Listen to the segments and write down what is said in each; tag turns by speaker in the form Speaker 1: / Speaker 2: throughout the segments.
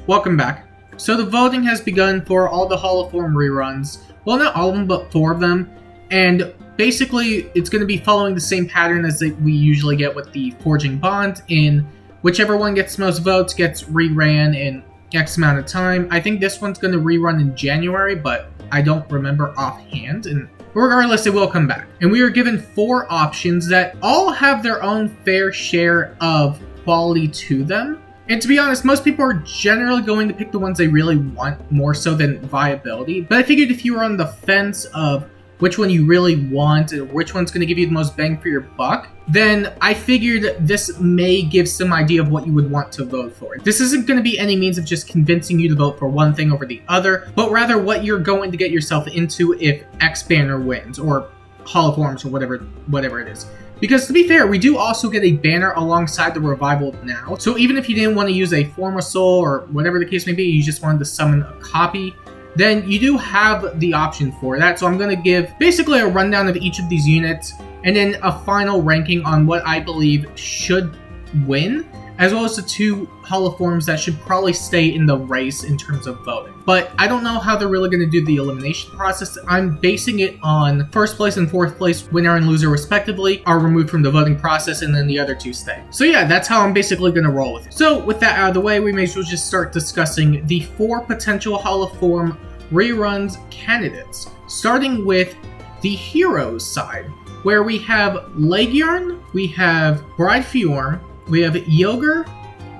Speaker 1: Welcome back. So the voting has begun for all the Holoform reruns. Well, not all of them, but 4 of them. And basically, it's going to be following the same pattern as we usually get with the Forging Bond, in whichever one gets most votes gets reran in X amount of time. I think this one's going to rerun in January, but I don't remember offhand. And regardless, it will come back. And we are given 4 options that all have their own fair share of quality to them. And to be honest, most people are generally going to pick the ones they really want more so than viability. But I figured if you were on the fence of which one you really want and which one's going to give you the most bang for your buck, then I figured this may give some idea of what you would want to vote for. This isn't going to be any means of just convincing you to vote for one thing over the other, but rather what you're going to get yourself into if X banner wins, or Holoforms, or whatever it is. Because to be fair, we do also get a banner alongside the revival now. So even if you didn't want to use a Form of Soul or whatever the case may be, you just wanted to summon a copy, then you do have the option for that. So I'm going to give basically a rundown of each of these units and then a final ranking on what I believe should win, as well as the 2 holoforms that should probably stay in the race in terms of voting. But I don't know how they're really going to do the elimination process. I'm basing it on 1st place and 4th place, winner and loser respectively, are removed from the voting process, and then the other 2 stay. So yeah, that's how I'm basically going to roll with it. So with that out of the way, we may as well just start discussing the 4 potential holoform reruns candidates, starting with the heroes side, where we have Legion, we have Bride Fjorm, we have Yogre,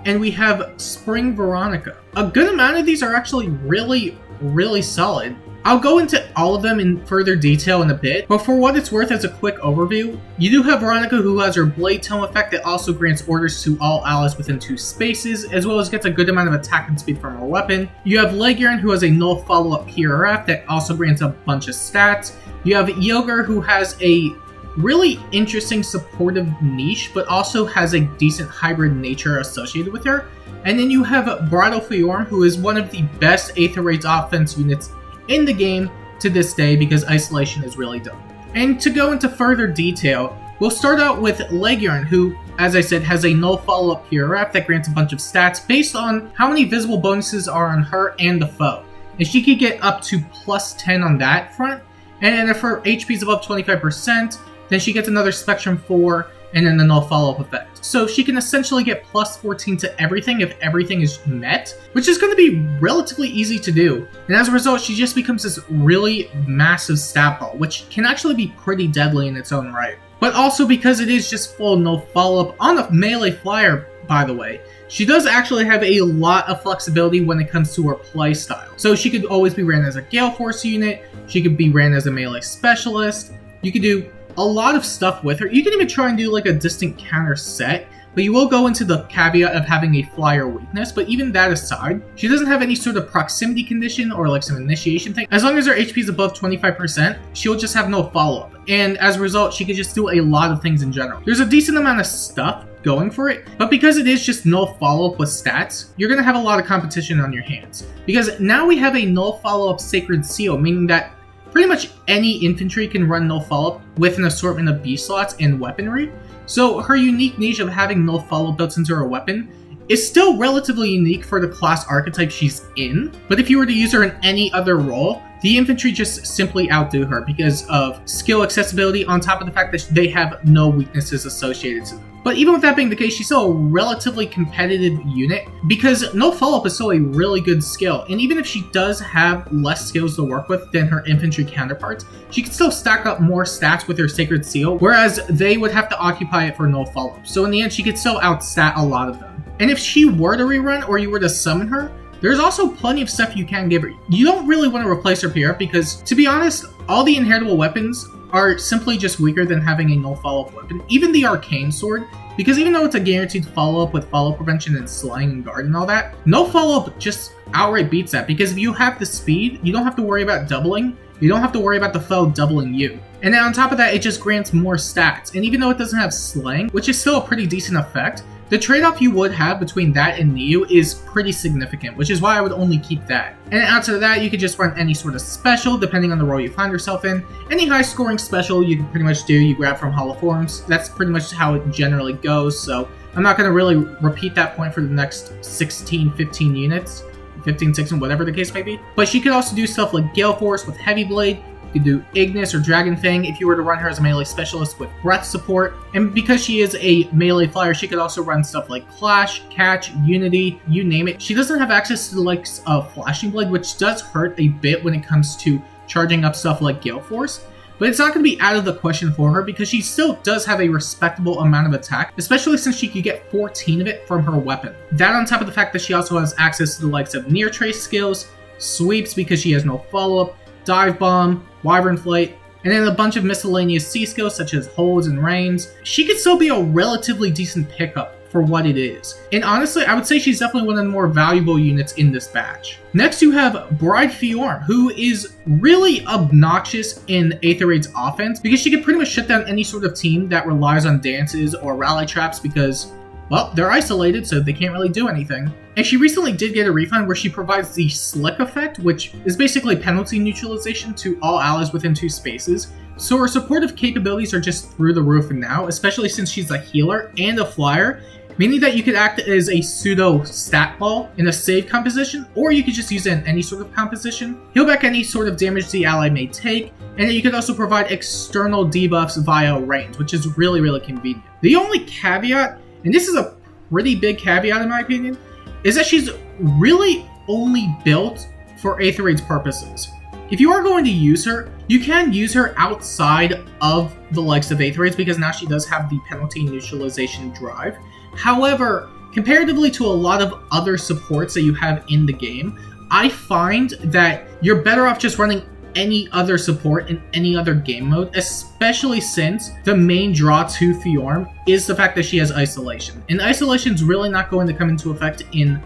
Speaker 1: and we have Spring Veronica. A good amount of these are actually really solid. I'll go into all of them in further detail in a bit, but for what it's worth as a quick overview, you do have Veronica, who has her Blade Tome effect that also grants orders to all allies within 2 spaces, as well as gets a good amount of attack and speed from her weapon. You have Legion, who has a null follow-up PRF that also grants a bunch of stats. You have Yogre, who has a really interesting supportive niche, but also has a decent hybrid nature associated with her. And then you have Bridal Fjorm, who is one of the best Aether Raids offense units in the game to this day because isolation is really dope. And to go into further detail, we'll start out with Legion, who, as I said, has a null follow-up PRF that grants a bunch of stats based on how many visible bonuses are on her and the foe. And she could get up to plus 10 on that front. And if her HP is above 25%, then she gets another Spectrum 4 and then the null follow-up effect. So she can essentially get plus 14 to everything if everything is met, which is going to be relatively easy to do. And as a result, she just becomes this really massive stat ball, which can actually be pretty deadly in its own right. But also because it is just full null follow-up on a melee flyer, by the way, she does actually have a lot of flexibility when it comes to her playstyle. So she could always be ran as a Gale Force unit, she could be ran as a melee specialist, you could do a lot of stuff with her. You can even try and do like a distant counter set, but you will go into the caveat of having a flyer weakness. But even that aside, she doesn't have any sort of proximity condition or like some initiation thing. As long as her HP is above 25%, she'll just have no follow-up. And as a result, she could just do a lot of things in general. There's a decent amount of stuff going for it, but because it is just null follow-up with stats, you're going to have a lot of competition on your hands. Because now we have a null follow-up Sacred Seal, meaning that pretty much any infantry can run null follow-up with an assortment of B slots and weaponry. So her unique niche of having null follow-up built into her weapon is still relatively unique for the class archetype she's in. But if you were to use her in any other role, the infantry just simply outdo her because of skill accessibility on top of the fact that they have no weaknesses associated to them. But even with that being the case, she's still a relatively competitive unit because no follow-up is still a really good skill. And even if she does have less skills to work with than her infantry counterparts, she can still stack up more stats with her Sacred Seal, whereas they would have to occupy it for no follow-up. So in the end, she could still outstat a lot of them. And if she were to rerun or you were to summon her, there's also plenty of stuff you can give her. You don't really want to replace her PRF because, to be honest, all the inheritable weapons are simply just weaker than having a null follow-up weapon. Even the Arcane Sword, because even though it's a guaranteed follow-up with follow-up prevention and slaying and guard and all that, no follow-up just outright beats that. Because if you have the speed, you don't have to worry about doubling. You don't have to worry about the foe doubling you. And then on top of that, it just grants more stats. And even though it doesn't have slaying, which is still a pretty decent effect, the trade-off you would have between that and Niu is pretty significant, which is why I would only keep that. And outside of that, you could just run any sort of special, depending on the role you find yourself in. Any high-scoring special you can pretty much do, you grab from Holoforms. That's pretty much how it generally goes, so I'm not going to really repeat that point for the next 16, 15 units. 15, 16, whatever the case may be. But she could also do stuff like Gale Force with Heavy Blade. You could do Ignis or Dragon Fang if you were to run her as a melee specialist with Breath support. And because she is a melee flyer, she could also run stuff like Clash, Catch, Unity, you name it. She doesn't have access to the likes of Flashing Blade, which does hurt a bit when it comes to charging up stuff like Gale Force. But it's not going to be out of the question for her because she still does have a respectable amount of attack, especially since she could get 14 of it from her weapon. That on top of the fact that she also has access to the likes of Near Trace skills, Sweeps because she has no follow-up, Dive Bomb, Wyvern Flight, and then a bunch of miscellaneous C skills such as Holds and Reigns. She could still be a relatively decent pickup for what it is. And honestly, I would say she's definitely one of the more valuable units in this batch. Next, you have Bride Fjorm, who is really obnoxious in Aether Raid's offense because she can pretty much shut down any sort of team that relies on dances or rally traps because, well, they're isolated, so they can't really do anything. And she recently did get a refund where she provides the Slick effect, which is basically penalty neutralization to all allies within 2 spaces. So her supportive capabilities are just through the roof now, especially since she's a healer and a flyer, meaning that you could act as a pseudo stat ball in a save composition, or you could just use it in any sort of composition, heal back any sort of damage the ally may take, and then you could also provide external debuffs via range, which is really, really convenient. The only caveat, and this is a pretty big caveat in my opinion, is that she's really only built for Aether Raid's purposes. If you are going to use her, you can use her outside of the likes of Aether Raids because now she does have the penalty neutralization drive. However, comparatively to a lot of other supports that you have in the game, I find that you're better off just running any other support in any other game mode, especially since the main draw to Fjorm is the fact that she has isolation. And isolation is really not going to come into effect in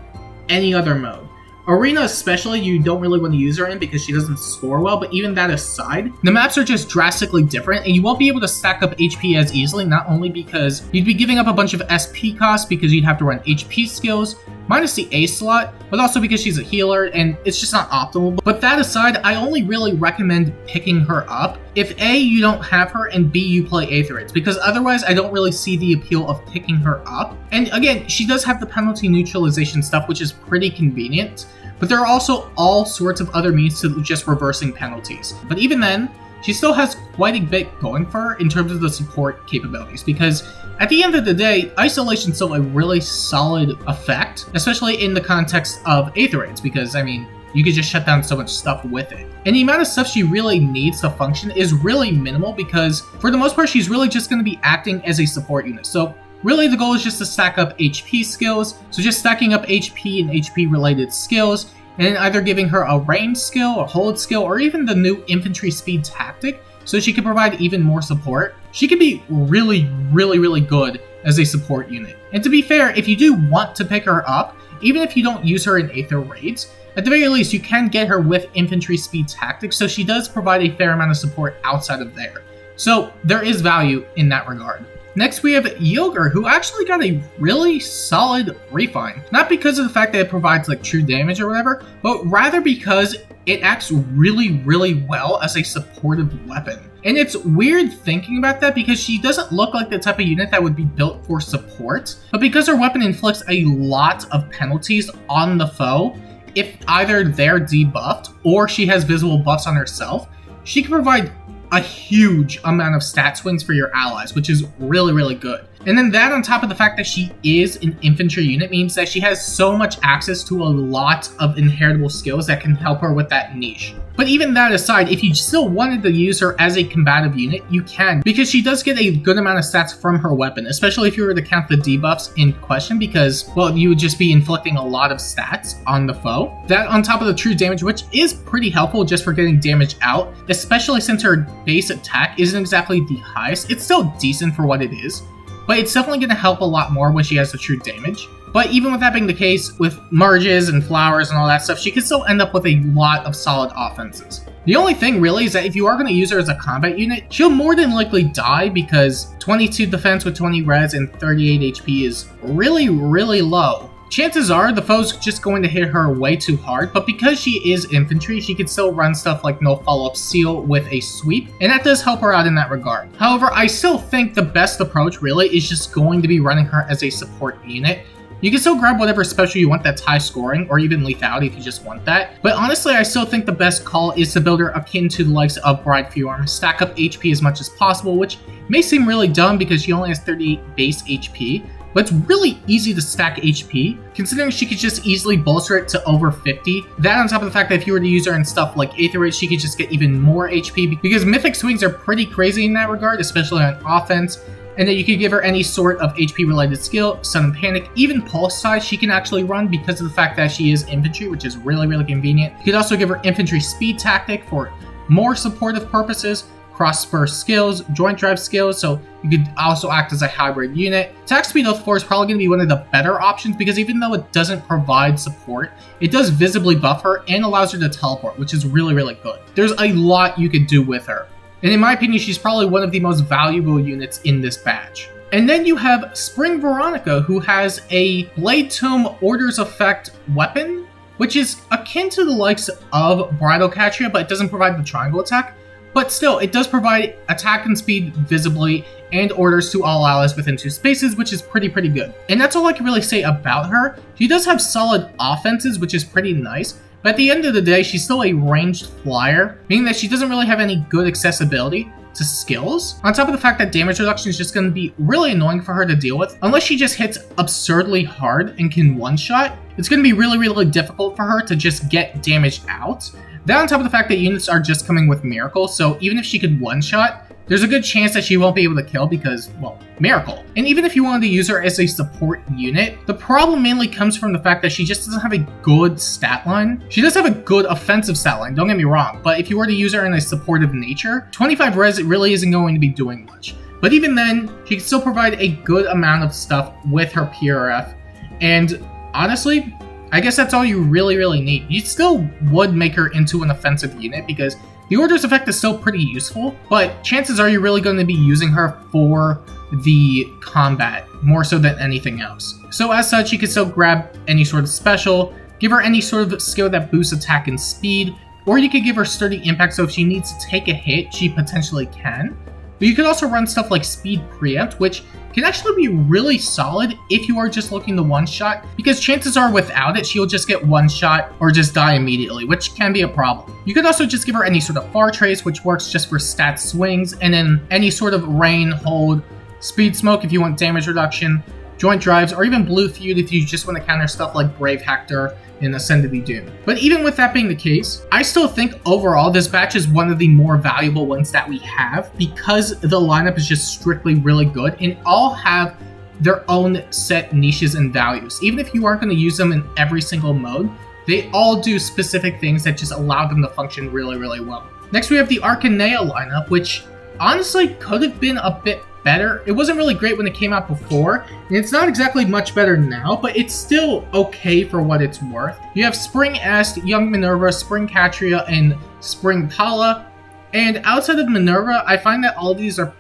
Speaker 1: any other mode. Arena especially, you don't really want to use her in because she doesn't score well, but even that aside, the maps are just drastically different and you won't be able to stack up HP as easily, not only because you'd be giving up a bunch of SP costs because you'd have to run HP skills, minus the A slot, but also because she's a healer and it's just not optimal. But that aside, I only really recommend picking her up if A, you don't have her, and B, you play Aether Raids, because otherwise I don't really see the appeal of picking her up. And again, she does have the penalty neutralization stuff, which is pretty convenient, but there are also all sorts of other means to just reversing penalties. But even then, she still has quite a bit going for her in terms of the support capabilities, because at the end of the day, isolation is still a really solid effect, especially in the context of Aether Raids, because, I mean, you could just shut down so much stuff with it. And the amount of stuff she really needs to function is really minimal because, for the most part, she's really just going to be acting as a support unit. So really, the goal is just to stack up HP skills. So just stacking up HP and HP-related skills, and then either giving her a range skill, a hold skill, or even the new infantry speed tactic, so she can provide even more support. She can be really, really, really good as a support unit. And to be fair, if you do want to pick her up, even if you don't use her in Aether Raids, at the very least, you can get her with infantry speed tactics, so she does provide a fair amount of support outside of there. So there is value in that regard. Next, we have Yogurt, who actually got a really solid refine. Not because of the fact that it provides like true damage or whatever, but rather because it acts really, really well as a supportive weapon. And it's weird thinking about that because she doesn't look like the type of unit that would be built for support, but because her weapon inflicts a lot of penalties on the foe, if either they're debuffed or she has visible buffs on herself, she can provide a huge amount of stat swings for your allies, which is really, really good. And then that on top of the fact that she is an infantry unit means that she has so much access to a lot of inheritable skills that can help her with that niche. But even that aside, if you still wanted to use her as a combative unit, you can, because she does get a good amount of stats from her weapon, especially if you were to count the debuffs in question, because, well, you would just be inflicting a lot of stats on the foe. That on top of the true damage, which is pretty helpful just for getting damage out, especially since her base attack isn't exactly the highest. It's still decent for what it is, but it's definitely going to help a lot more when she has the true damage. But even with that being the case, with merges and flowers and all that stuff, she can still end up with a lot of solid offenses. The only thing really is that if you are going to use her as a combat unit, she'll more than likely die because 22 defense with 20 res and 38 HP is really, really low. Chances are the foe's just going to hit her way too hard, but because she is infantry, she can still run stuff like no follow-up seal with a sweep, and that does help her out in that regard. However, I still think the best approach really is just going to be running her as a support unit, You can still grab whatever special you want that's high scoring, or even lethality if you just want that. But honestly, I still think the best call is to build her akin to the likes of Bride Fjorm, stack up HP as much as possible, which may seem really dumb because she only has 38 base HP, but it's really easy to stack HP, considering she could just easily bolster it to over 50. That on top of the fact that if you were to use her in stuff like Aether Rage, she could just get even more HP, because Mythic Swings are pretty crazy in that regard, especially on offense. And then you could give her any sort of HP-related skill, Sudden Panic, even Pulse Size she can actually run because of the fact that she is infantry, which is really, really convenient. You could also give her Infantry Speed Tactic for more supportive purposes, Cross Spur skills, Joint Drive skills, so you could also act as a hybrid unit. Attack Speed of 4 is probably going to be one of the better options because even though it doesn't provide support, it does visibly buff her and allows her to teleport, which is really, really good. There's a lot you could do with her. And in my opinion, she's probably one of the most valuable units in this batch. And then you have Spring Veronica, who has a Blade Tome Orders Effect weapon, which is akin to the likes of Bridal Catria, but it doesn't provide the triangle attack. But still, it does provide attack and speed visibly and orders to all allies within 2 spaces, which is pretty good. And that's all I can really say about her. She does have solid offenses, which is pretty nice. But at the end of the day, she's still a ranged flyer, meaning that she doesn't really have any good accessibility to skills. On top of the fact that damage reduction is just going to be really annoying for her to deal with. Unless she just hits absurdly hard and can one-shot, it's going to be really difficult for her to just get damage out. That on top of the fact that units are just coming with Miracle, so even if she could one-shot, there's a good chance that she won't be able to kill because, well, Miracle. And even if you wanted to use her as a support unit, the problem mainly comes from the fact that she just doesn't have a good stat line. She does have a good offensive stat line, don't get me wrong, but if you were to use her in a supportive nature, 25 res it really isn't going to be doing much. But even then, she can still provide a good amount of stuff with her PRF, and honestly, I guess that's all you really need. You still would make her into an offensive unit because the Order's effect is still pretty useful, but chances are you're really going to be using her for the combat more so than anything else. So as such, you can still grab any sort of special, give her any sort of skill that boosts attack and speed, or you could give her sturdy impact so if she needs to take a hit, she potentially can. But you could also run stuff like Speed Preempt, which can actually be really solid if you are just looking to one-shot, because chances are without it, she'll just get one-shot or just die immediately, which can be a problem. You could also just give her any sort of Far Trace, which works just for stat swings, and then any sort of Rain, Hold, Speed Smoke if you want damage reduction, Joint Drives, or even Blue Feud if you just want to counter stuff like Brave Hector in Ascended Doom. But even with that being the case, I still think overall this batch is one of the more valuable ones that we have because the lineup is just strictly really good and all have their own set niches and values. Even if you aren't going to use them in every single mode, they all do specific things that just allow them to function really well. Next we have the Archanea lineup, which honestly could have been a bit better. It wasn't really great when it came out before, and it's not exactly much better now, but it's still okay for what it's worth. You have Spring Est, Young Minerva, Spring Catria, and Spring Paula, and outside of Minerva, I find that all of these are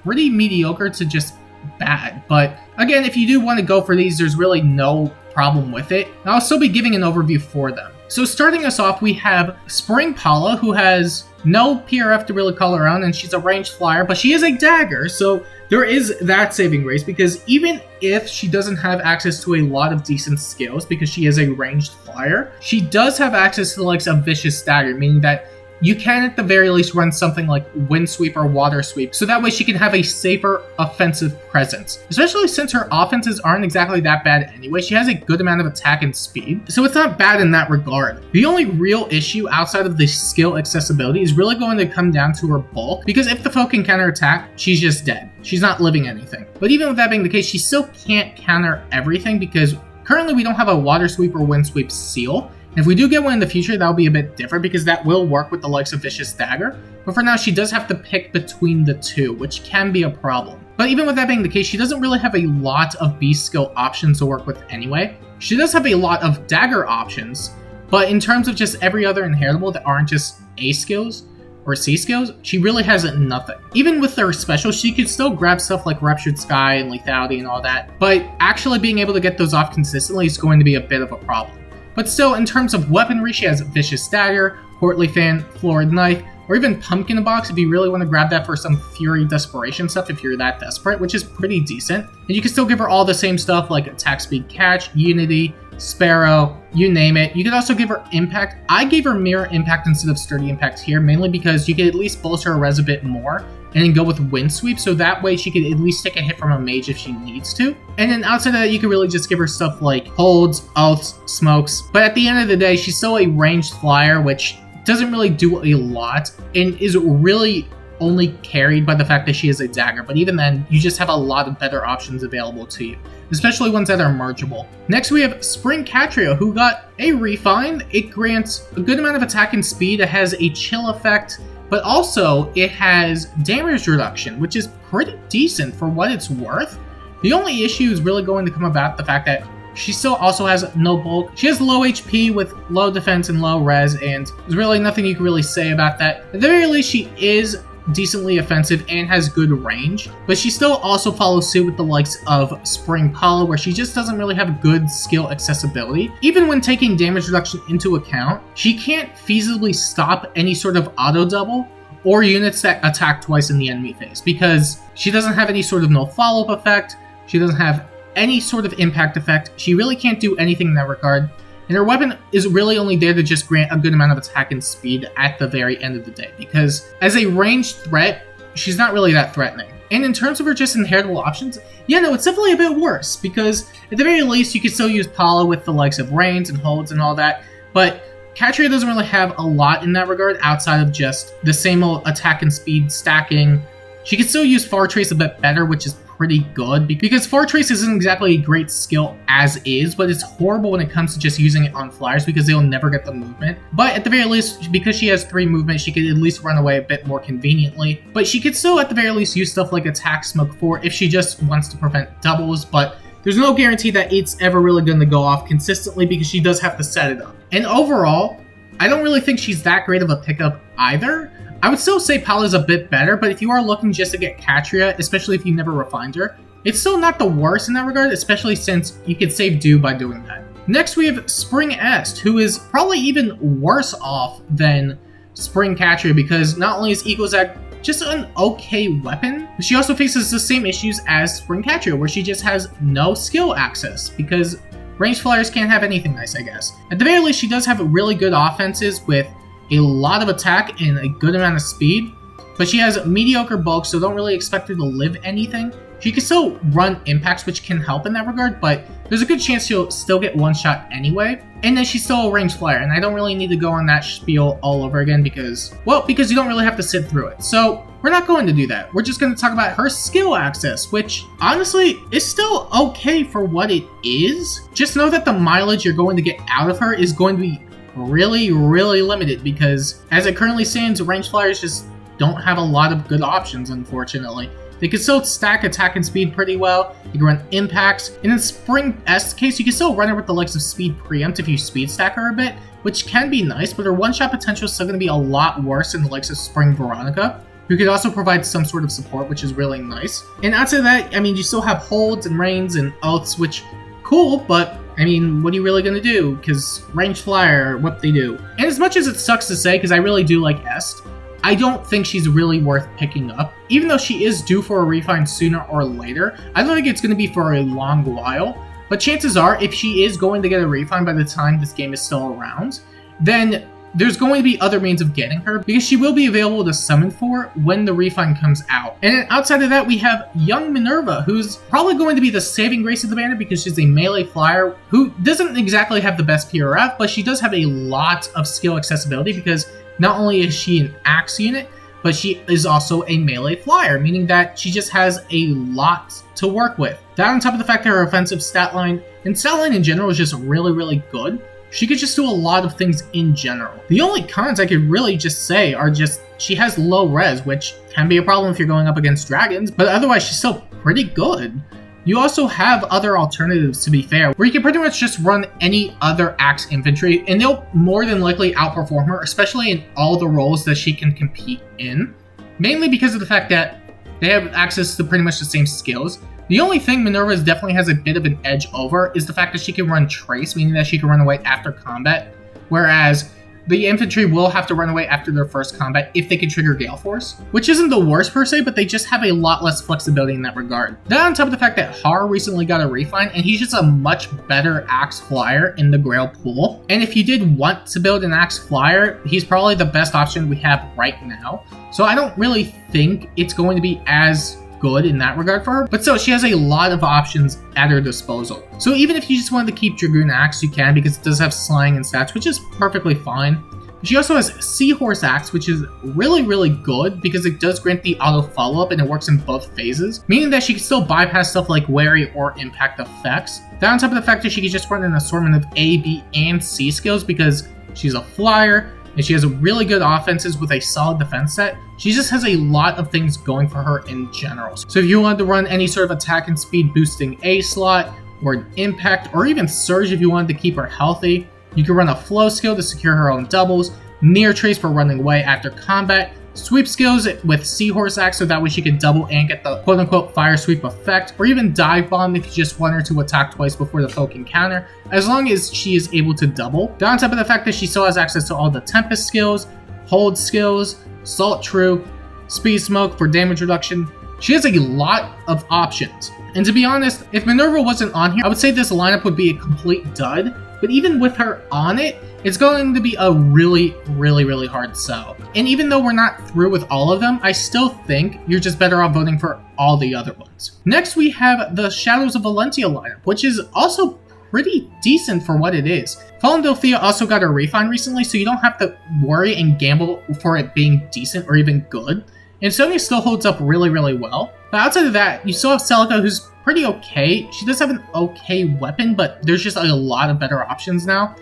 Speaker 1: pretty mediocre to just bad, but again, if you do want to go for these, there's really no problem with it, and I'll still be giving an overview for them. So starting us off, we have Spring Paula, who has no PRF to really call her own, and she's a ranged flyer, but she is a dagger, so there is that saving grace, because even if she doesn't have access to a lot of decent skills, because she is a ranged flyer, she does have access to the likes of Vicious Dagger, meaning that you can at the very least run something like Wind Sweep or Water Sweep, so that way she can have a safer offensive presence. Especially since her offenses aren't exactly that bad anyway, she has a good amount of attack and speed, so it's not bad in that regard. The only real issue outside of the skill accessibility is really going to come down to her bulk, because if the foe can counterattack, she's just dead. She's not living anything. But even with that being the case, she still can't counter everything, because currently we don't have a Water Sweep or Wind Sweep seal. If we do get one in the future, that'll be a bit different because that will work with the likes of Vicious Dagger. But for now, she does have to pick between the two, which can be a problem. But even with that being the case, she doesn't really have a lot of beast skill options to work with anyway. She does have a lot of dagger options, but in terms of just every other inheritable that aren't just A skills or C skills, she really has nothing. Even with her special, she could still grab stuff like Ruptured Sky and Lethality and all that, but actually being able to get those off consistently is going to be a bit of a problem. But still, in terms of weaponry, she has Vicious Dagger, Courtly Fan, Florid Knife, or even Pumpkin Box if you really want to grab that for some Fury Desperation stuff if you're that desperate, which is pretty decent. And you can still give her all the same stuff like Attack Speed Catch, Unity, Sparrow, you name it. You could also give her Impact. I gave her Mirror Impact instead of Sturdy Impact here, mainly because you could at least bolster her res a bit more and then go with Wind Sweep, so that way she could at least take a hit from a mage if she needs to. And then outside of that, you could really just give her stuff like Holds, Oaths, Smokes. But at the end of the day, she's still a ranged flyer, which doesn't really do a lot and is really only carried by the fact that she is a dagger, but even then, you just have a lot of better options available to you, especially ones that are mergeable. Next, we have Spring Catria, who got a refine. It grants a good amount of attack and speed. It has a chill effect, but also it has damage reduction, which is pretty decent for what it's worth. The only issue is really going to come about the fact that she still also has no bulk. She has low HP with low defense and low res, and there's really nothing you can really say about that. At the very least, she is decently offensive and has good range, but she still also follows suit with the likes of Spring Paula, where she just doesn't really have good skill accessibility. Even when taking damage reduction into account, she can't feasibly stop any sort of auto double or units that attack twice in the enemy phase, because she doesn't have any sort of no follow-up effect, she doesn't have any sort of impact effect, she really can't do anything in that regard. And her weapon is really only there to just grant a good amount of attack and speed at the very end of the day, because as a ranged threat, she's not really that threatening. And in terms of her just inheritable options, yeah, no, it's definitely a bit worse, because at the very least, you could still use Paula with the likes of Reigns and Holds and all that, but Catria doesn't really have a lot in that regard outside of just the same old attack and speed stacking. She can still use Far Trace a bit better, which is pretty good, because Far Trace isn't exactly a great skill as is, but it's horrible when it comes to just using it on flyers because they'll never get the movement. But at the very least, because she has 3 movement, she could at least run away a bit more conveniently. But she could still at the very least use stuff like Attack Smoke 4 if she just wants to prevent doubles, but there's no guarantee that it's ever really going to go off consistently because she does have to set it up. And overall, I don't really think she's that great of a pickup either. I would still say Paula's a bit better, but if you are looking just to get Catria, especially if you never refined her, it's still not the worst in that regard, especially since you could save Dew by doing that. Next, we have Spring Est, who is probably even worse off than Spring Catria because not only is Equalizag just an okay weapon, but she also faces the same issues as Spring Catria, where she just has no skill access because ranged flyers can't have anything nice, I guess. At the very least, she does have really good offenses with a lot of attack and a good amount of speed, but she has mediocre bulk, so don't really expect her to live anything. She can still run impacts, which can help in that regard, but there's a good chance she'll still get one shot anyway. And then she's still a ranged flyer, and I don't really need to go on that spiel all over again because you don't really have to sit through it. So we're not going to do that. We're just going to talk about her skill access, which honestly is still okay for what it is. Just know that the mileage you're going to get out of her is going to be really, really limited because as it currently stands, ranged flyers just don't have a lot of good options, unfortunately. They can still stack attack and speed pretty well. You can run impacts. And in Spring Est's case, you can still run her with the likes of Speed Preempt if you speed stack her a bit, which can be nice, but her one-shot potential is still going to be a lot worse than the likes of Spring Veronica, who could also provide some sort of support, which is really nice. And outside of that, I mean, you still have Holds and Reigns and Oaths, which, cool, but I mean, what are you really going to do? Because ranged flyer, what they do. And as much as it sucks to say, because I really do like Est, I don't think she's really worth picking up. Even though she is due for a refine sooner or later, I don't think it's going to be for a long while. But chances are, if she is going to get a refine by the time this game is still around, then there's going to be other means of getting her, because she will be available to summon for when the refine comes out. And then outside of that, we have young Minerva, who's probably going to be the saving grace of the banner because she's a melee flyer who doesn't exactly have the best PRF, but she does have a lot of skill accessibility because not only is she an axe unit, but she is also a melee flyer, meaning that she just has a lot to work with. That on top of the fact that her offensive stat line, and stat line in general, is just really, really good. She could just do a lot of things in general. The only cons I could really just say are just she has low res, which can be a problem if you're going up against dragons, but otherwise she's still pretty good. You also have other alternatives, to be fair, where you can pretty much just run any other axe infantry, and they'll more than likely outperform her, especially in all the roles that she can compete in. Mainly because of the fact that they have access to pretty much the same skills. The only thing Minerva definitely has a bit of an edge over is the fact that she can run Trace, meaning that she can run away after combat, whereas the infantry will have to run away after their first combat if they can trigger Gale Force, which isn't the worst per se, but they just have a lot less flexibility in that regard. That on top of the fact that Har recently got a refine, and he's just a much better Axe Flyer in the Grail pool. And if you did want to build an Axe Flyer, he's probably the best option we have right now. So I don't really think it's going to be as good in that regard for her, but still, she has a lot of options at her disposal. So even if you just wanted to keep Dragoon Axe, you can, because it does have slaying and stats, which is perfectly fine. She also has Seahorse Axe, which is really good because it does grant the auto follow-up and it works in both phases, meaning that she can still bypass stuff like Wary or Impact effects. That on top of the fact that she can just run an assortment of A, B, and C skills because she's a flyer, and she has really good offenses with a solid defense set. She just has a lot of things going for her in general. So if you wanted to run any sort of attack and speed boosting A slot, or an impact, or even surge if you wanted to keep her healthy, you can run a flow skill to secure her own doubles, near trace for running away after combat, sweep skills with Seahorse Axe so that way she can double and get the quote-unquote fire sweep effect, or even dive bomb if you just want her to attack twice before the foe can counter, as long as she is able to double. Down on top of the fact that she still has access to all the Tempest skills, hold skills, Salt True, Speed Smoke for damage reduction. She has a lot of options. And to be honest, if Minerva wasn't on here, I would say this lineup would be a complete dud. But even with her on it, it's going to be a really hard sell. And even though we're not through with all of them, I still think you're just better off voting for all the other ones. Next, we have the Shadows of Valentia lineup, which is also pretty decent for what it is. Fallen Dorothea also got a refine recently, so you don't have to worry and gamble for it being decent or even good. And Sonya still holds up really well. But outside of that, you still have Celica, who's pretty okay. She does have an okay weapon, but there's just a lot of better options now.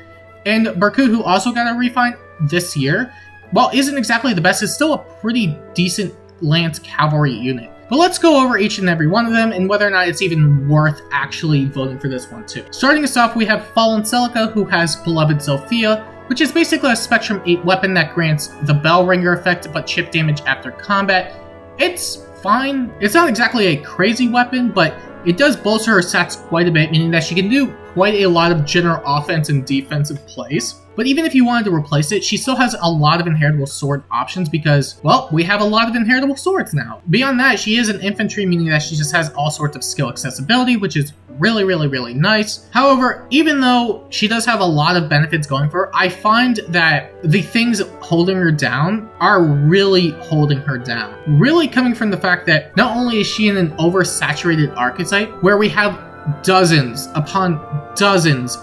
Speaker 1: And Barkut, who also got a refine this year, while isn't exactly the best, is still a pretty decent Lance Cavalry unit. But let's go over each and every one of them and whether or not it's even worth actually voting for this one too. Starting us off, we have Fallen Celica, who has Beloved Sophia, which is basically a Spectrum 8 weapon that grants the Bell Ringer effect but chip damage after combat. It's fine. It's not exactly a crazy weapon, but it does bolster her stats quite a bit, meaning that she can do quite a lot of general offense and defensive plays. But even if you wanted to replace it, she still has a lot of inheritable sword options because, well, we have a lot of inheritable swords now. Beyond that, she is an infantry, meaning that she just has all sorts of skill accessibility, which is really nice. However, even though she does have a lot of benefits going for her, I find that the things holding her down are really holding her down. Really coming from the fact that not only is she in an oversaturated archetype where we have dozens upon dozens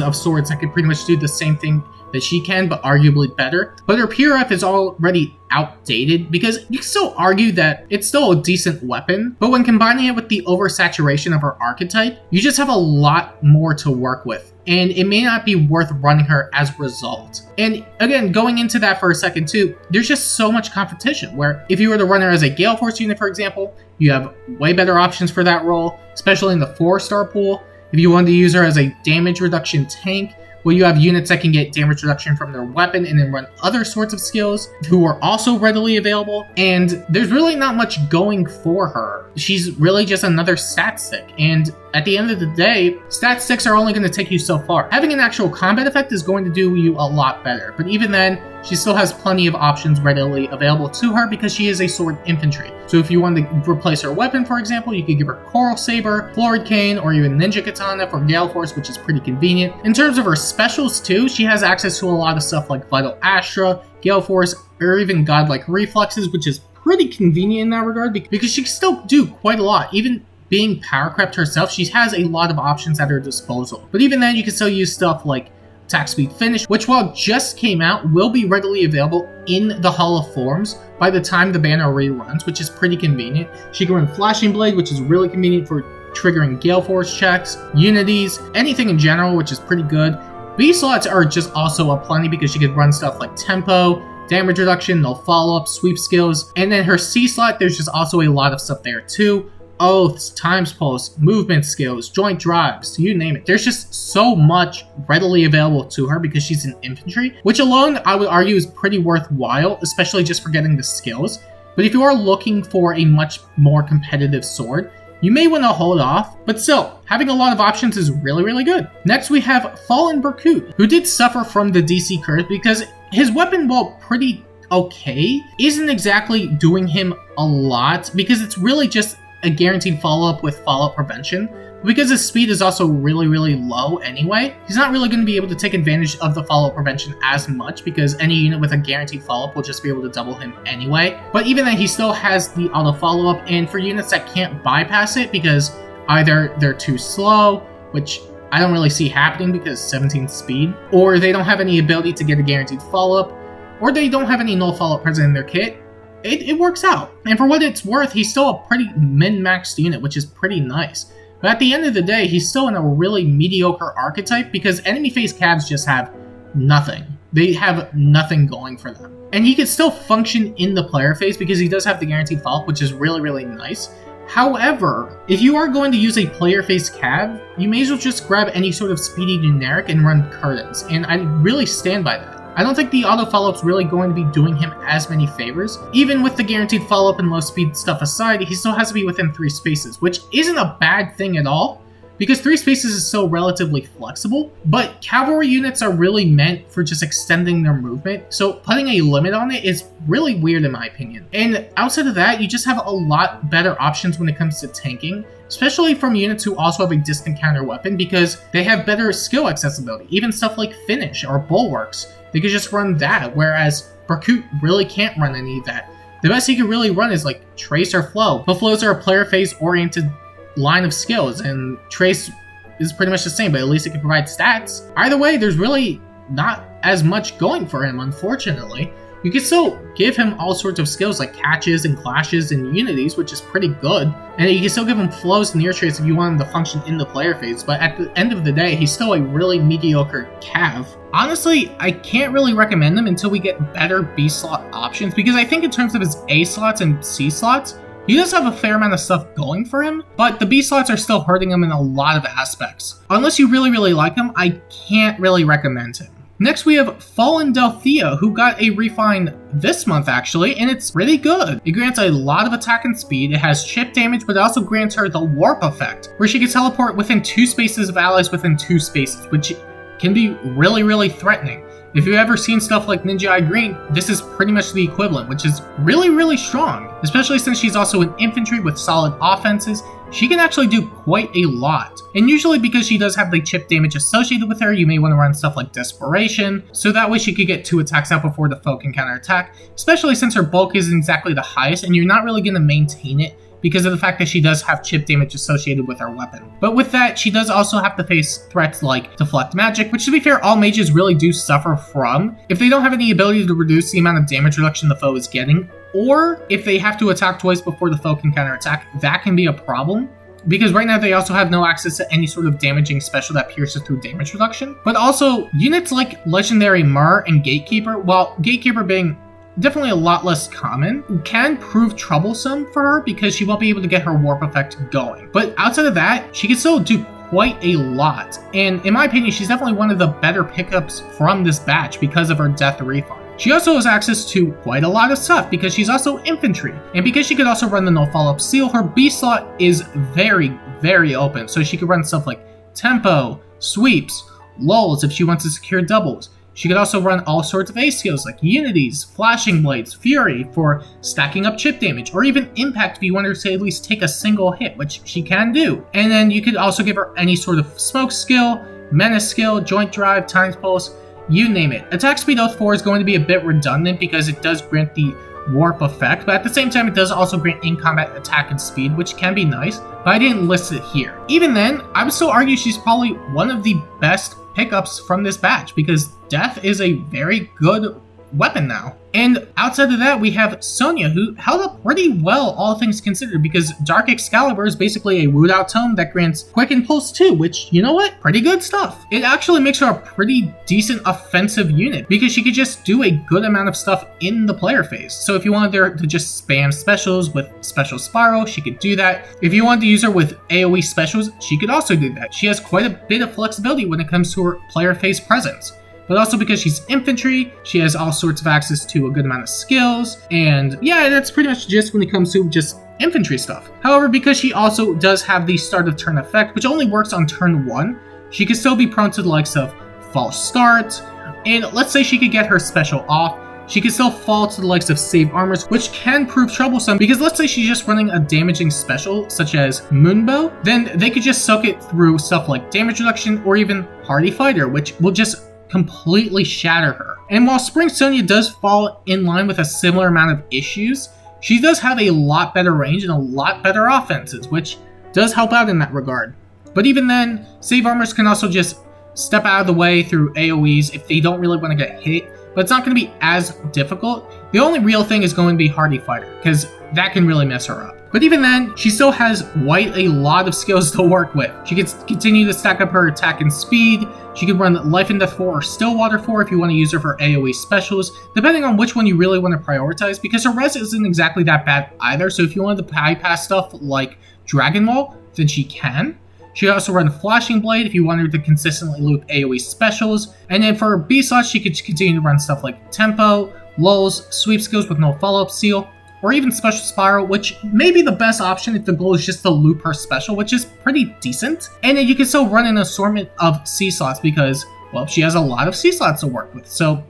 Speaker 1: of swords that can pretty much do the same thing that she can, but arguably better. But her PRF is already outdated because you can still argue that it's still a decent weapon, but when combining it with the oversaturation of her archetype, you just have a lot more to work with. And it may not be worth running her as a result. And again, going into that for a second too, there's just so much competition where if you were to run her as a Gale Force unit, for example, you have way better options for that role, especially in the 4-star pool. If you wanted to use her as a damage reduction tank, well, you have units that can get damage reduction from their weapon and then run other sorts of skills who are also readily available. And there's really not much going for her. She's really just another stat stick. And at the end of the day, stat sticks are only going to take you so far. Having an actual combat effect is going to do you a lot better. But even then, she still has plenty of options readily available to her because she is a sword infantry. So if you wanted to replace her weapon, for example, you could give her Coral Saber, Florid Cane, or even Ninja Katana for Gale Force, which is pretty convenient. In terms of her specials too, she has access to a lot of stuff like Vital Astra, Gale Force, or even Godlike Reflexes, which is pretty convenient in that regard because she can still do quite a lot. Even being power crept herself, she has a lot of options at her disposal. But even then, you can still use stuff like Attack Speed Finish, which while just came out, will be readily available in the Hall of Forms by the time the banner reruns, which is pretty convenient. She can run Flashing Blade, which is really convenient for triggering Gale Force checks, Unities, anything in general, which is pretty good. B slots are just also a plenty because she could run stuff like Tempo, damage reduction, no follow-up, sweep skills, and then her C slot, there's just also a lot of stuff there too. Oaths, Times Pulse, movement skills, joint drives, you name it. There's just so much readily available to her because she's an infantry, which alone I would argue is pretty worthwhile, especially just for getting the skills. But if you are looking for a much more competitive sword, you may want to hold off, but still, having a lot of options is really, really good. Next, we have Fallen Berkut, who did suffer from the DC curse because his weapon, while pretty okay, isn't exactly doing him a lot because it's really just a guaranteed follow-up with follow-up prevention. Because his speed is also really, really low anyway, he's not really going to be able to take advantage of the follow-up prevention as much because any unit with a guaranteed follow-up will just be able to double him anyway. But even then, he still has the auto follow-up, and for units that can't bypass it because either they're too slow, which I don't really see happening because 17 speed, or they don't have any ability to get a guaranteed follow-up, or they don't have any null follow-up present in their kit, it works out. And for what it's worth, he's still a pretty min-maxed unit, which is pretty nice. But at the end of the day, he's still in a really mediocre archetype because enemy phase Cavs just have nothing. They have nothing going for them. And he can still function in the player phase because he does have the guaranteed follow-up, which is really, really nice. However, if you are going to use a player phase Cav, you may as well just grab any sort of speedy generic and run Curtains. And I really stand by that. I don't think the auto follow-up's really going to be doing him as many favors. Even with the guaranteed follow-up and low speed stuff aside, he still has to be within 3 spaces, which isn't a bad thing at all, because 3 spaces is still relatively flexible, but cavalry units are really meant for just extending their movement, so putting a limit on it is really weird in my opinion. And outside of that, you just have a lot better options when it comes to tanking, especially from units who also have a distant counter weapon, because they have better skill accessibility. Even stuff like Finish or Bulwarks, they could just run that, whereas Berkut really can't run any of that. The best he can really run is like Trace or Flow, but Flows are a player phase oriented line of skills, and Trace is pretty much the same, but at least it can provide stats. Either way, there's really not as much going for him, unfortunately. You can still give him all sorts of skills like catches and clashes and unities, which is pretty good. And you can still give him flows and near trace if you want him to function in the player phase, but at the end of the day, he's still a really mediocre Cav. Honestly, I can't really recommend him until we get better B slot options, because I think in terms of his A slots and C slots, he does have a fair amount of stuff going for him, but the B slots are still hurting him in a lot of aspects. Unless you really, really like him, I can't really recommend him. Next, we have Fallen Delthea, who got a refine this month, actually, and it's pretty good. It grants a lot of attack and speed, it has chip damage, but it also grants her the warp effect, where she can teleport within 2 spaces of allies within 2 spaces, which can be really, really threatening. If you've ever seen stuff like Ninja Eye Green, this is pretty much the equivalent, which is really, really strong, especially since she's also an infantry with solid offenses. She can actually do quite a lot. And usually because she does have the chip damage associated with her, you may want to run stuff like Desperation, so that way she could get 2 attacks out before the foe can counterattack, especially since her bulk isn't exactly the highest and you're not really going to maintain it because of the fact that she does have chip damage associated with her weapon. But with that, she does also have to face threats like Deflect Magic, which to be fair, all mages really do suffer from if they don't have any ability to reduce the amount of damage reduction the foe is getting, or if they have to attack twice before the foe can counterattack, that can be a problem. Because right now they also have no access to any sort of damaging special that pierces through damage reduction. But also, units like Legendary Myrrh and Gatekeeper, while Gatekeeper being definitely a lot less common, can prove troublesome for her because she won't be able to get her warp effect going. But outside of that, she can still do quite a lot. And in my opinion, she's definitely one of the better pickups from this batch because of her death refund. She also has access to quite a lot of stuff because she's also infantry. And because she could also run the no follow-up seal, her B slot is very, very open. So she could run stuff like tempo, sweeps, lulls if she wants to secure doubles. She could also run all sorts of A skills like Unities, Flashing Blades, Fury for stacking up chip damage, or even Impact if you want her to at least take a single hit, which she can do. And then you could also give her any sort of Smoke skill, Menace skill, Joint Drive, Times Pulse, you name it. Attack Speed Oath 4 is going to be a bit redundant because it does grant the warp effect, but at the same time it does also grant in-combat attack and speed, which can be nice, but I didn't list it here. Even then, I would still argue she's probably one of the best pickups from this batch because Death is a very good weapon now. And outside of that, we have Sonya, who held up pretty well, all things considered, because Dark Excalibur is basically a root out tome that grants Quick Impulse 2, which, you know what? Pretty good stuff. It actually makes her a pretty decent offensive unit, because she could just do a good amount of stuff in the player phase. So if you wanted her to just spam specials with Special Spiral, she could do that. If you wanted to use her with AoE specials, she could also do that. She has quite a bit of flexibility when it comes to her player phase presence. But also because she's infantry, she has all sorts of access to a good amount of skills. And yeah, that's pretty much just when it comes to just infantry stuff. However, because she also does have the start of turn effect, which only works on turn 1, she can still be prone to the likes of false start, and let's say she could get her special off, she can still fall to the likes of save armors, which can prove troublesome because let's say she's just running a damaging special such as Moonbow, then they could just soak it through stuff like damage reduction or even Hardy Fighter, which will just completely shatter her. And while Spring Sonia does fall in line with a similar amount of issues, she does have a lot better range and a lot better offenses, which does help out in that regard. But even then, save armors can also just step out of the way through AoEs if they don't really want to get hit, but it's not going to be as difficult. The only real thing is going to be Hardy Fighter, because that can really mess her up. But even then, she still has quite a lot of skills to work with. She can continue to stack up her attack and speed, she can run Life and Death 4 or Stillwater 4 if you want to use her for AoE specials, depending on which one you really want to prioritize, because her res isn't exactly that bad either, so if you wanted to bypass stuff like Dragon Wall, then she can. She can also run Flashing Blade if you want her to consistently loop AoE specials. And then for B slots, she could continue to run stuff like Tempo, Lulls, Sweep Skills with no follow-up seal, or even Special Spiral, which may be the best option if the goal is just to loop her special, which is pretty decent. And then you can still run an assortment of C slots because, well, she has a lot of C slots to work with. So,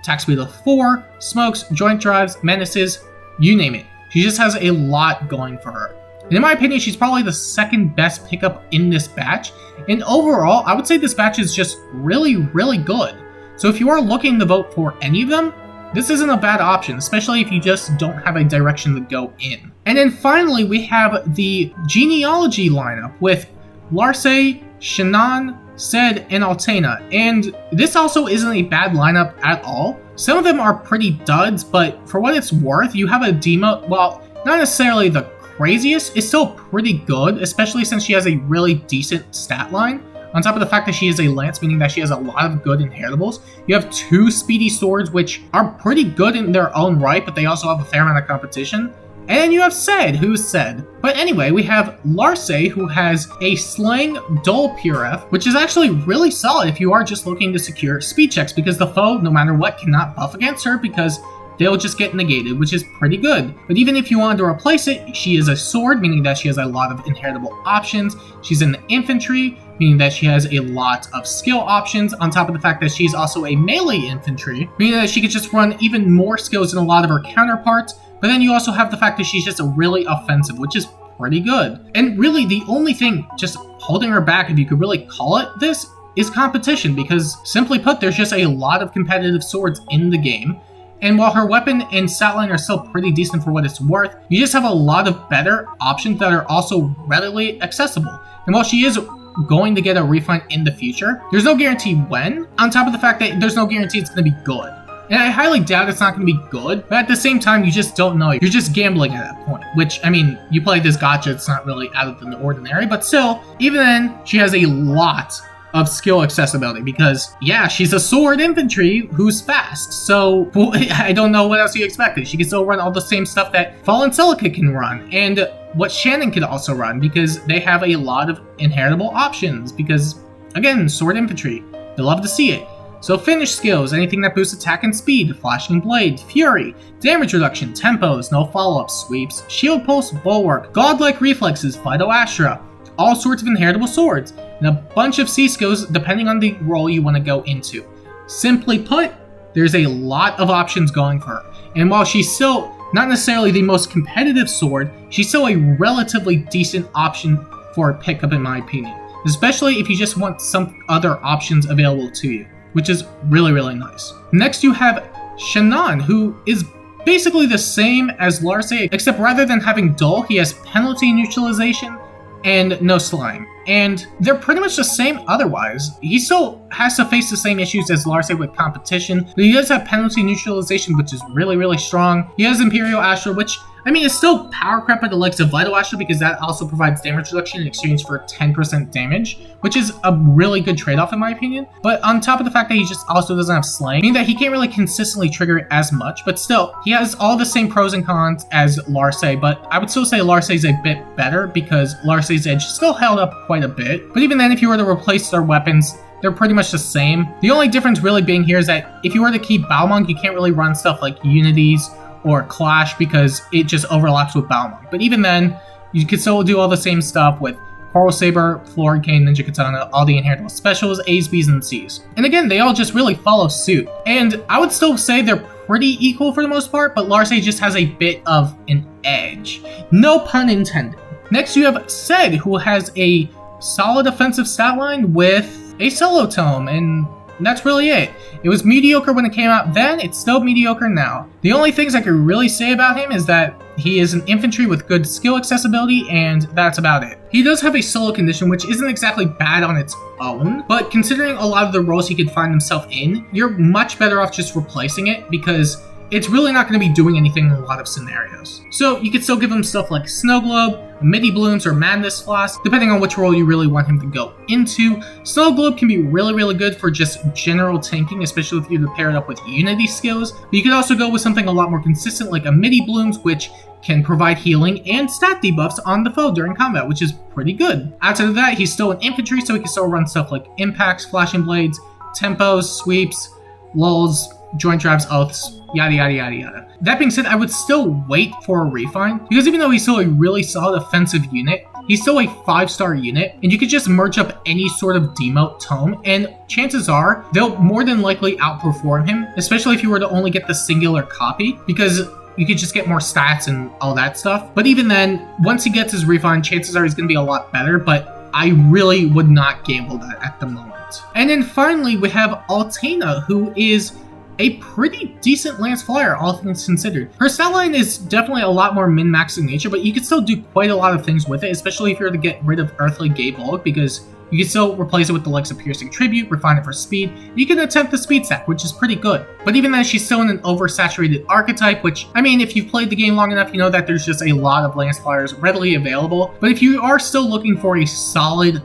Speaker 1: attack speed of 4, smokes, joint drives, menaces, you name it. She just has a lot going for her. And in my opinion, she's probably the second best pickup in this batch. And overall, I would say this batch is just really, really good. So if you are looking to vote for any of them, this isn't a bad option, especially if you just don't have a direction to go in. And then finally, we have the Genealogy lineup with Larcey, Shannon, Sed, and Archanea. And this also isn't a bad lineup at all. Some of them are pretty duds, but for what it's worth, you have a Dima, well, not necessarily the craziest, is still pretty good, especially since she has a really decent stat line. On top of the fact that she is a lance, meaning that she has a lot of good inheritables. You have 2 speedy swords, which are pretty good in their own right, but they also have a fair amount of competition. And then you have Sed, who's Sed. But anyway, we have Larcey, who has a Slang Dull PRF, which is actually really solid if you are just looking to secure speed checks, because the foe, no matter what, cannot buff against her because they'll just get negated, which is pretty good. But even if you wanted to replace it, she is a sword, meaning that she has a lot of inheritable options. She's in the infantry, meaning that she has a lot of skill options, on top of the fact that she's also a melee infantry, meaning that she can just run even more skills than a lot of her counterparts. But then you also have the fact that she's just a really offensive, which is pretty good. And really, the only thing just holding her back, if you could really call it this, is competition, because simply put, there's just a lot of competitive swords in the game. And while her weapon and stat line are still pretty decent for what it's worth, you just have a lot of better options that are also readily accessible. And while she is going to get a refund in the future, there's no guarantee when, on top of the fact that there's no guarantee it's going to be good. And I highly doubt it's not going to be good, but at the same time, you just don't know. You're just gambling at that point, which, I mean, you play this gacha, it's not really out of the ordinary, but still, even then, she has a lot of skill accessibility because, yeah, she's a sword infantry who's fast, so I don't know what else you expected. She can still run all the same stuff that Fallen Silica can run, and what Shannon can also run, because they have a lot of inheritable options, because, again, sword infantry, they love to see it. So finish skills, anything that boosts attack and speed, Flashing Blade, Fury, damage reduction, tempos, no follow-up, sweeps, shield pulse, bulwark, godlike reflexes, Phytoastra, all sorts of inheritable swords, and a bunch of C skills depending on the role you want to go into. Simply put, there's a lot of options going for her. And while she's still not necessarily the most competitive sword, she's still a relatively decent option for a pickup in my opinion. Especially if you just want some other options available to you, which is really, really nice. Next you have Shannon, who is basically the same as Larcey, except rather than having dull, he has penalty neutralization and no slime. And they're pretty much the same otherwise. He still has to face the same issues as Larcey with competition, but he does have penalty neutralization, which is really, really strong. He has Imperial Astra, which, I mean, it's still power crap at the likes of Vital Astra because that also provides damage reduction in exchange for 10% damage, which is a really good trade-off in my opinion. But on top of the fact that he just also doesn't have Slaying, meaning that he can't really consistently trigger it as much, but still, he has all the same pros and cons as Larcey, but I would still say Larcey's a bit better because Larcey's edge still held up quite a bit. But even then, if you were to replace their weapons, they're pretty much the same. The only difference really being here is that if you were to keep Balmung, you can't really run stuff like Unities or Clash because it just overlaps with Balmung. But even then, you can still do all the same stuff with Coral Saber, Floor Arcane, Ninja Katana, all the inheritable specials, A's, B's, and C's. And again, they all just really follow suit. And I would still say they're pretty equal for the most part, but Larce just has a bit of an edge. No pun intended. Next, you have Ced, who has a solid offensive stat line with a solo tome, and that's really it. It was mediocre when it came out then, it's still mediocre now. The only things I could really say about him is that he is an infantry with good skill accessibility, and that's about it. He does have a solo condition, which isn't exactly bad on its own, but considering a lot of the roles he could find himself in, you're much better off just replacing it because it's really not going to be doing anything in a lot of scenarios. So you could still give him stuff like Snow Globe, Midi Blooms, or Madness Flask, depending on which role you really want him to go into. Snow Globe can be really good for just general tanking, especially if you pair it up with Unity skills. But you could also go with something a lot more consistent like a Midi Blooms, which can provide healing and stat debuffs on the foe during combat, which is pretty good. Outside of that, he's still an infantry, so he can still run stuff like Impacts, Flashing Blades, Tempos, Sweeps, Lulls, Joint Drives, Oaths, yada yada yada yada. That being said, I would still wait for a refine, because even though he's still a really solid offensive unit, he's still a 5-star unit, and you could just merge up any sort of demote tome, and chances are, they'll more than likely outperform him, especially if you were to only get the singular copy, because you could just get more stats and all that stuff. But even then, once he gets his refine, chances are he's going to be a lot better, but I really would not gamble that at the moment. And then finally, we have Archanea, who is a pretty decent Lance Flyer, all things considered. Her stat line is definitely a lot more min-max in nature, but you can still do quite a lot of things with it, especially if you were to get rid of Earthly Gay Bulk, because you can still replace it with the likes of Piercing Tribute, refine it for speed. You can attempt the speed stack, which is pretty good. But even then, she's still in an oversaturated archetype, which, I mean, if you've played the game long enough, you know that there's just a lot of Lance Flyers readily available. But if you are still looking for a solid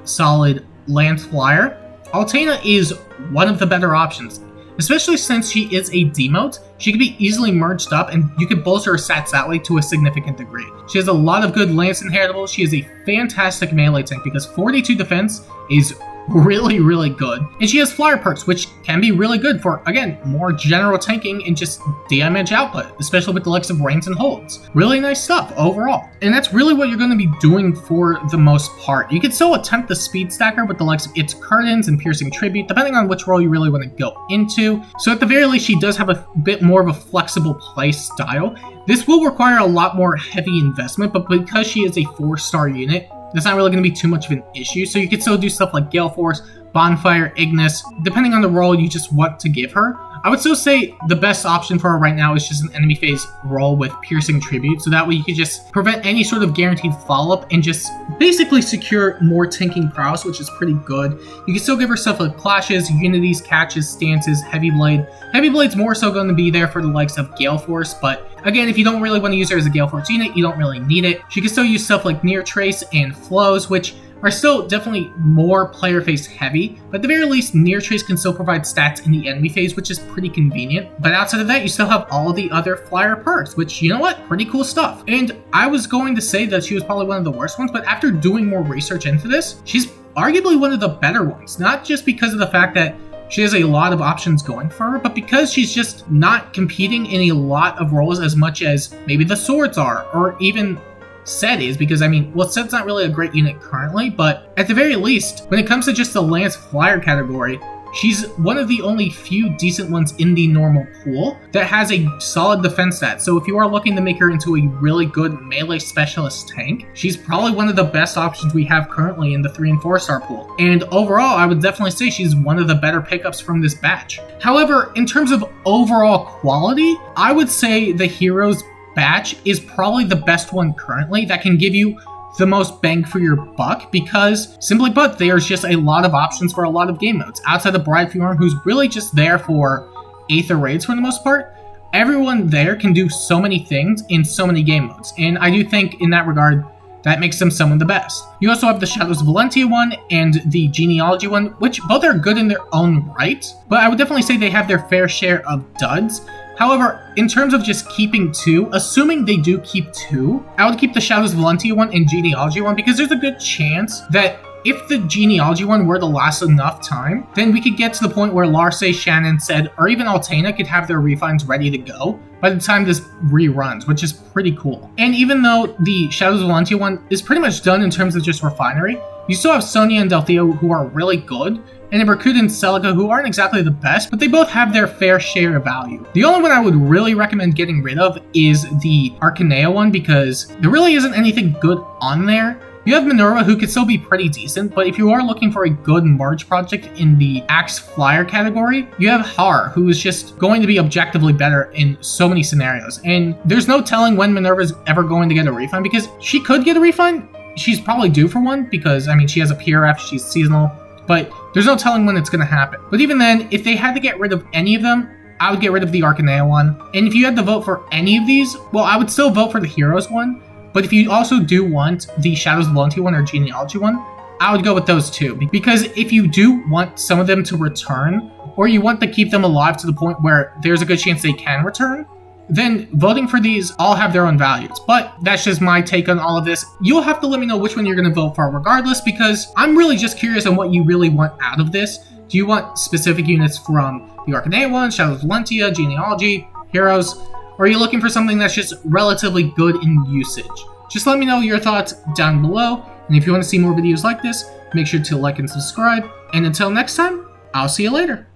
Speaker 1: Lance Flyer, Archanea is one of the better options. Especially since she is a demote, she can be easily merged up and you can bolster her stats that way to a significant degree. She has a lot of good lance inheritables. She is a fantastic melee tank because 42 defense is really good. And she has flyer perks, which can be really good for, again, more general tanking and just damage output, especially with the likes of Reigns and Holds. Really nice stuff overall. And that's really what you're going to be doing for the most part. You can still attempt the speed stacker with the likes of Its Curtains and Piercing Tribute, depending on which role you really want to go into. So at the very least, she does have a bit more of a flexible play style. This will require a lot more heavy investment, but because she is a 4-star unit, that's not really going to be too much of an issue, so you can still do stuff like Gale Force, Bonfire, Ignis, depending on the role you just want to give her. I would still say the best option for her right now is just an enemy phase role with Piercing Tribute, so that way you can just prevent any sort of guaranteed follow-up and just basically secure more tanking prowess, which is pretty good. You can still give her stuff like Clashes, Unities, Catches, Stances, Heavy Blade. Heavy Blade's more so going to be there for the likes of Gale Force, but again, if you don't really want to use her as a Gale Force unit, you don't really need it. She can still use stuff like Near Trace and Flows, which are still definitely more player phase heavy, but at the very least, Near Trace can still provide stats in the enemy phase, which is pretty convenient. But outside of that, you still have all the other flyer perks, which, you know what, pretty cool stuff. And I was going to say that she was probably one of the worst ones, but after doing more research into this, she's arguably one of the better ones, not just because of the fact that she has a lot of options going for her, but because she's just not competing in a lot of roles as much as maybe the Swords are, or even Ced is, because I mean, well, Ced's not really a great unit currently, but at the very least, when it comes to just the Lance Flyer category, she's one of the only few decent ones in the normal pool that has a solid defense stat. So if you are looking to make her into a really good melee specialist tank, she's probably one of the best options we have currently in the 3 and 4-star pool. And overall, I would definitely say she's one of the better pickups from this batch. However, in terms of overall quality, I would say the Heroes batch is probably the best one currently that can give you the most bang for your buck, because simply put, there's just a lot of options for a lot of game modes. Outside of Bride Fjorm, who's really just there for Aether raids for the most part, everyone there can do so many things in so many game modes, and I do think in that regard that makes them some of the best. You also have the Shadows of Valentia one and the Genealogy one, which both are good in their own right, but I would definitely say they have their fair share of duds. However, in terms of just keeping 2, assuming they do keep 2, I would keep the Shadows of Valentia one and Genealogy one, because there's a good chance that if the Genealogy one were to last enough time, then we could get to the point where Larce, Shannon, Said, or even Archanea could have their refines ready to go by the time this reruns, which is pretty cool. And even though the Shadows of Valentia one is pretty much done in terms of just refinery, you still have Sonia and Delthea who are really good, and Iberkuda and Celica who aren't exactly the best, but they both have their fair share of value. The only one I would really recommend getting rid of is the Archanea one, because there really isn't anything good on there. You have Minerva, who could still be pretty decent, but if you are looking for a good merge project in the Axe Flyer category, you have Har, who is just going to be objectively better in so many scenarios. And there's no telling when Minerva's ever going to get a refund, because she could get a refund. She's probably due for one, because, I mean, she has a PRF, she's seasonal, but there's no telling when it's going to happen. But even then, if they had to get rid of any of them, I would get rid of the Archanea one. And if you had to vote for any of these, well, I would still vote for the Heroes one. But if you also do want the Shadows of Valentia one or Genealogy one, I would go with those two. Because if you do want some of them to return, or you want to keep them alive to the point where there's a good chance they can return, then voting for these all have their own values. But that's just my take on all of this. You'll have to let me know which one you're going to vote for regardless, because I'm really just curious on what you really want out of this. Do you want specific units from the Archanea one, Shadows of Valentia, Genealogy, Heroes? Or are you looking for something that's just relatively good in usage? Just let me know your thoughts down below, and if you want to see more videos like this, make sure to like and subscribe, and until next time, I'll see you later.